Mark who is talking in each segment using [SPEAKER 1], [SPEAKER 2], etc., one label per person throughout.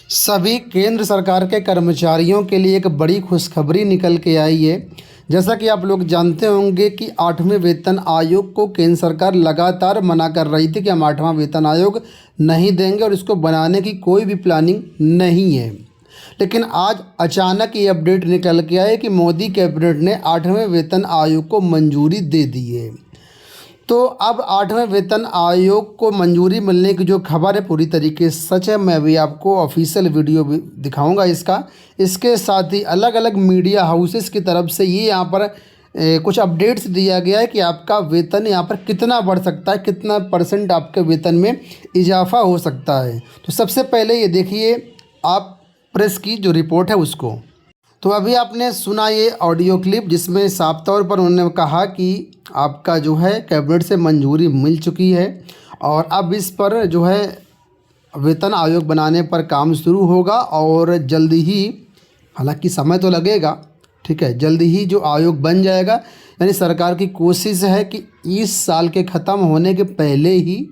[SPEAKER 1] सभी केंद्र सरकार के कर्मचारियों के लिए एक बड़ी खुशखबरी निकल के आई है। जैसा कि आप लोग जानते होंगे कि 8वें वेतन आयोग को केंद्र सरकार लगातार मना कर रही थी कि हम 8वां वेतन आयोग नहीं देंगे और इसको बनाने की कोई भी प्लानिंग नहीं है। लेकिन आज अचानक ये अपडेट निकल के आया कि मोदी कैबिनेट ने 8वें वेतन आयोग को मंजूरी दे दी है। तो अब 8वें वेतन आयोग को मंजूरी मिलने की जो खबर है पूरी तरीके से सच है। मैं भी आपको ऑफिशियल वीडियो भी दिखाऊंगा इसका। इसके साथ ही अलग अलग मीडिया हाउसेस की तरफ से ये यहाँ पर कुछ अपडेट्स दिया गया है कि आपका वेतन यहाँ पर कितना बढ़ सकता है, कितना % आपके वेतन में इजाफा हो सकता है। तो सबसे पहले ये देखिए आप प्रेस की जो रिपोर्ट है उसको। तो अभी आपने सुना ये ऑडियो क्लिप जिसमें साफ तौर पर उन्होंने कहा कि आपका जो है कैबिनेट से मंजूरी मिल चुकी है और अब इस पर जो है वेतन आयोग बनाने पर काम शुरू होगा और जल्दी ही, हालांकि समय तो लगेगा, ठीक है, जल्दी ही जो आयोग बन जाएगा। यानी सरकार की कोशिश है कि इस साल के ख़त्म होने के पहले ही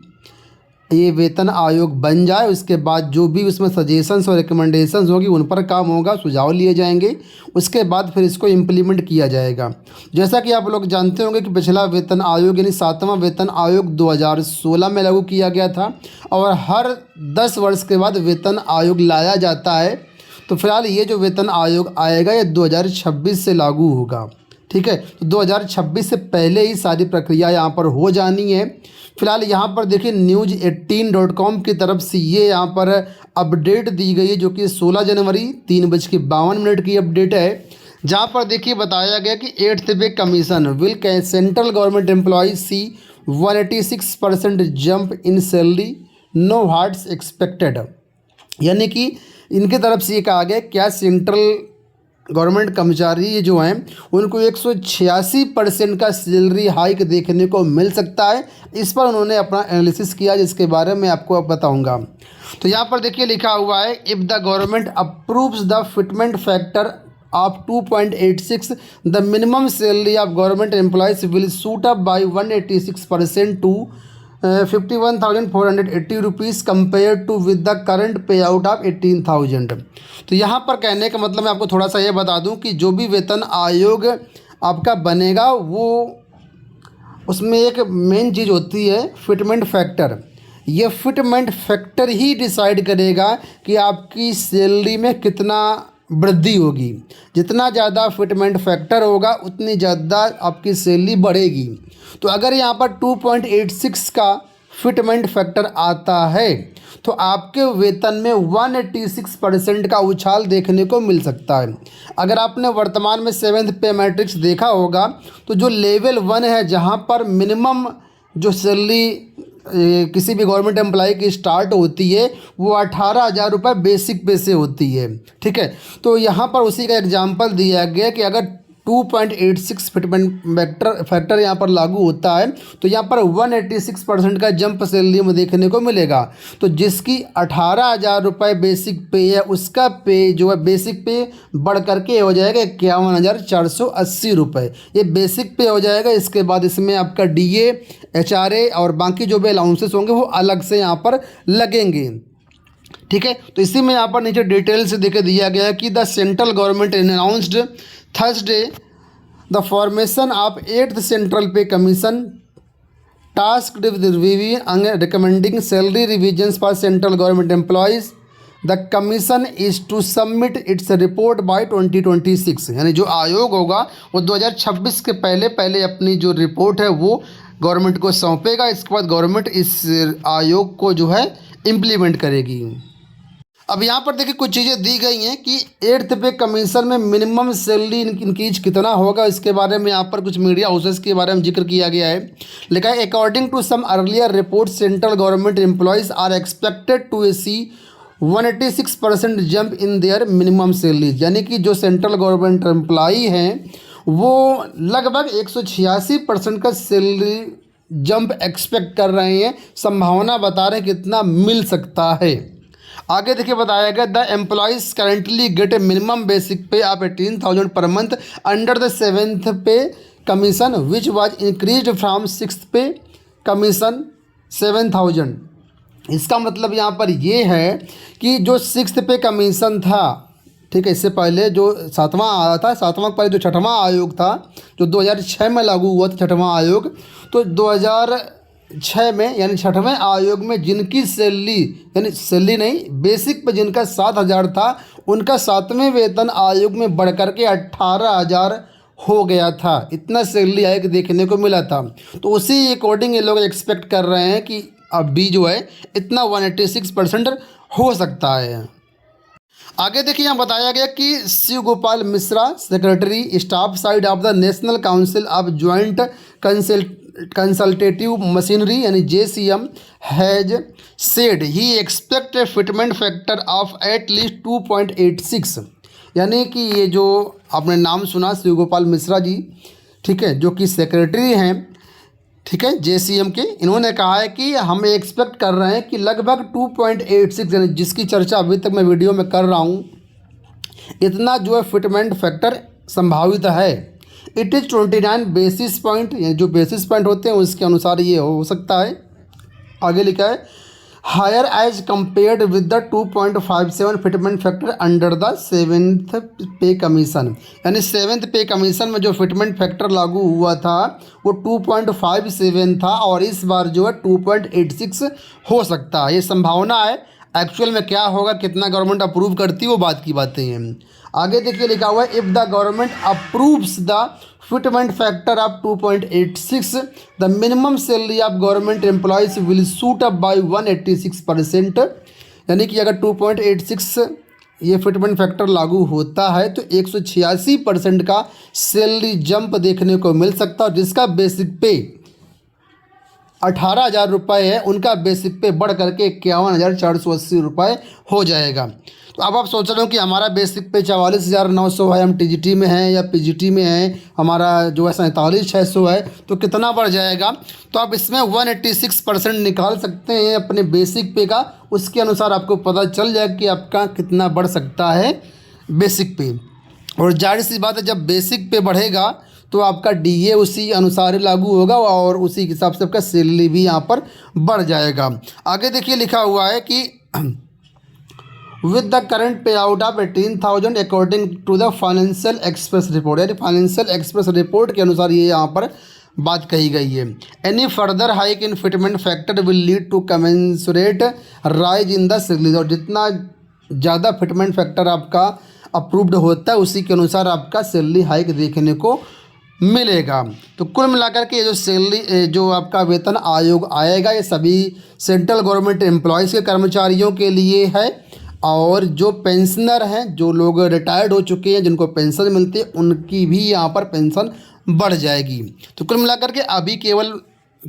[SPEAKER 1] ये वेतन आयोग बन जाए। उसके बाद जो भी उसमें सजेशंस और रिकमेंडेशंस होगी उन पर काम होगा, सुझाव लिए जाएंगे, उसके बाद फिर इसको इम्प्लीमेंट किया जाएगा। जैसा कि आप लोग जानते होंगे कि पिछला वेतन आयोग यानी 7वां वेतन आयोग 2016 में लागू किया गया था और हर 10 वर्ष के बाद वेतन आयोग लाया जाता है। तो फिलहाल ये जो वेतन आयोग आएगा ये 2026 से लागू होगा, ठीक है। तो 2026 से पहले ही सारी प्रक्रिया यहाँ पर हो जानी है। फिलहाल यहाँ पर देखिए news18.com की तरफ से ये यहाँ पर अपडेट दी गई है जो कि 16 जनवरी 3:52 की अपडेट है, जहाँ पर देखिए बताया गया कि 8th pay commission will central government employees see 186% jump in salary no hearts expected. यानी कि इनकी तरफ से ये कहा गया क्या सेंट्रल गवर्नमेंट कर्मचारी जो हैं उनको 186% का सैलरी हाइक देखने को मिल सकता है। इस पर उन्होंने अपना एनालिसिस किया जिसके बारे में आपको अब बताऊंगा। तो यहाँ पर देखिए लिखा हुआ है if the government approves the fitment factor of 2.86 the minimum salary of government employees will shoot up by 186% to 51,480 rupees compare to with the current pay out of 18,000। तो यहाँ पर कहने का मतलब मैं आपको थोड़ा सा ये बता दूं कि जो भी वेतन आयोग आपका बनेगा वो उसमें एक मेन चीज़ होती है फिटमेंट फैक्टर। ये फिटमेंट फैक्टर ही डिसाइड करेगा कि आपकी सैलरी में कितना वृद्धि होगी। जितना ज़्यादा फिटमेंट फैक्टर होगा उतनी ज़्यादा आपकी सैलरी बढ़ेगी। तो अगर यहाँ पर 2.86 का फिटमेंट फैक्टर आता है तो आपके वेतन में 186% का उछाल देखने को मिल सकता है। अगर आपने वर्तमान में 7th पे मैट्रिक्स देखा होगा तो जो लेवल 1 है जहाँ पर मिनिमम जो सैलरी किसी भी गवर्नमेंट एम्प्लॉय की स्टार्ट होती है वो 18,000 रुपये बेसिक पे से होती है, ठीक है। तो यहाँ पर उसी का एग्जांपल दिया गया कि अगर 2.86 फिटमेंट फैक्टर यहाँ पर लागू होता है तो यहाँ पर 186% का जंप सैलरी में देखने को मिलेगा। तो जिसकी 18,000 रुपये बेसिक पे है उसका पे जो है बेसिक पे बढ़ करके हो जाएगा 51,480 रुपये। ये बेसिक पे हो जाएगा। इसके बाद इसमें आपका DA HRA और बाकी जो भी अलाउंसेस होंगे वो अलग से यहाँ पर लगेंगे, ठीक है। तो इसी में यहाँ पर नीचे डिटेल से देखे दिया गया है कि the central government announced Thursday the formation of 8th central pay commission task with reviewing and recommending salary revisions for central government employees. The commission is to submit its report by 2026। यानी जो आयोग होगा वो 2026 के पहले अपनी जो report है वो गवर्नमेंट को सौंपेगा। इसके बाद गवर्नमेंट इस आयोग को जो है इम्प्लीमेंट करेगी। अब यहाँ पर देखिए कुछ चीज़ें दी गई हैं कि 8th पे कमीशन में मिनिमम सैलरी इंक्रीज कितना होगा। इसके बारे में यहाँ पर कुछ मीडिया हाउसेस के बारे में जिक्र किया गया है। लिखा है according to some earlier report central government employees are expected to see 186% jump in their minimum salary. यानी कि जो सेंट्रल गवर्नमेंट एम्प्लॉई हैं वो लगभग 186% का सैलरी जंप एक्सपेक्ट कर रहे हैं, संभावना बता रहे हैं कितना मिल सकता है। आगे देखिए बताया गया the employees currently get a minimum basic pay of 18,000 per month under the 7th pay commission which was increased from 6th pay commission 7,000। इसका मतलब यहाँ पर ये है कि जो सिक्स्थ पे कमीशन था, ठीक है, इससे पहले जो सातवां आया था, सातवां के पहले जो छठवां आयोग था, जो 2006 में लागू हुआ था छठवां आयोग, तो 2006 में यानी छठवें आयोग में जिनकी सैलरी, यानी सैलरी नहीं, बेसिक पे जिनका 7,000 था, उनका सातवें वेतन आयोग में बढ़ कर के 18,000 हो गया था। इतना सैलरी हाइक देखने को मिला था। तो उसी अकॉर्डिंग ये लोग एक्सपेक्ट कर रहे हैं कि अभी जो है इतना 186% हो सकता है। आगे देखिए, यहाँ बताया गया कि Shiv Gopal Mishra, secretary staff side of the national council of joint consultative machinery यानी JCM has said he expect a fitment factor of at least 2.86। यानी कि ये जो आपने नाम सुना शिव गोपाल मिश्रा जी, ठीक है, जो कि सेक्रेटरी हैं, ठीक है, JCM के, इन्होंने कहा है कि हम एक्सपेक्ट कर रहे हैं कि लगभग 2.86, यानी जिसकी चर्चा अभी तक मैं वीडियो में कर रहा हूँ, इतना जो है फिटमेंट फैक्टर संभावित है। इट इज़ 29 बेसिस पॉइंट, यानी जो बेसिस पॉइंट होते हैं उसके अनुसार ये हो सकता है। आगे लिखा है higher as compared with the 2.57 fitment factor under the 7th pay commission. यानी 7th पे कमीशन में जो फिटमेंट फैक्टर लागू हुआ था वो 2.57 था, और इस बार जो है 2.86 हो सकता है, ये संभावना है। एक्चुअल में क्या होगा, कितना गवर्नमेंट अप्रूव करती है, वो बात की बातें हैं। आगे देखिए लिखा हुआ है if the government approves the fitment factor of 2.86 the minimum salary of government employees will shoot up by 186%। यानी कि अगर 2.86 ये फिटमेंट फैक्टर लागू होता है तो 186% का सैलरी जंप देखने को मिल सकता है, जिसका बेसिक पे 18,000 रुपये है, उनका बेसिक पे बढ़ करके 51,480 रुपये हो जाएगा। तो अब आप सोच रहे हो कि हमारा बेसिक पे 44,900 है, हम TGT में हैं या PGT में हैं, हमारा जो है 47,600 है, तो कितना बढ़ जाएगा। तो आप इसमें 186% निकाल सकते हैं अपने बेसिक पे का, उसके अनुसार आपको पता चल जाएगा कि आपका कितना बढ़ सकता है बेसिक पे। और जाहिर सी बात है, जब बेसिक पे बढ़ेगा तो आपका DA उसी अनुसार लागू होगा और उसी हिसाब से आपका सैलरी भी यहाँ पर बढ़ जाएगा। आगे देखिए लिखा हुआ है कि with the current pay out of 18,000 according to the Financial Express report, यानी फाइनेंशियल एक्सप्रेस रिपोर्ट के अनुसार ये यहाँ पर बात कही गई है। Any further hike in fitment factor will lead to commensurate rise in the salary. और जितना ज़्यादा फिटमेंट फैक्टर आपका अप्रूव्ड होता है उसी के अनुसार आपका सैलरी हाइक देखने को मिलेगा। तो कुल मिलाकर के ये जो सैलरी, जो आपका वेतन आयोग आएगा, ये सभी सेंट्रल गवर्नमेंट एम्प्लॉयज़ के कर्मचारियों के लिए है, और जो पेंशनर हैं, जो लोग रिटायर्ड हो चुके हैं, जिनको पेंशन मिलती है, उनकी भी यहाँ पर पेंशन बढ़ जाएगी। तो कुल मिलाकर के अभी केवल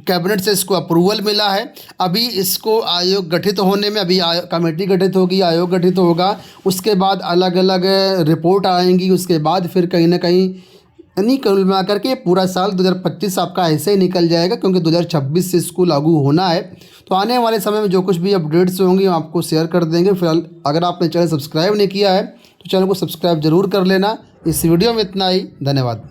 [SPEAKER 1] कैबिनेट से इसको अप्रूवल मिला है। अभी इसको आयोग गठित होने में, अभी कमेटी गठित होगी, आयोग गठित होगा, उसके बाद अलग अलग रिपोर्ट आएंगी, उसके बाद फिर कहीं ना कहीं, यानी कुल मिलाकर के पूरा साल 2025 आपका ऐसे ही निकल जाएगा, क्योंकि 2026 से इसको लागू होना है। तो आने वाले समय में जो कुछ भी अपडेट्स होंगी हम आपको शेयर कर देंगे। फिलहाल अगर आपने चैनल सब्सक्राइब नहीं किया है तो चैनल को सब्सक्राइब जरूर कर लेना। इस वीडियो में इतना ही, धन्यवाद।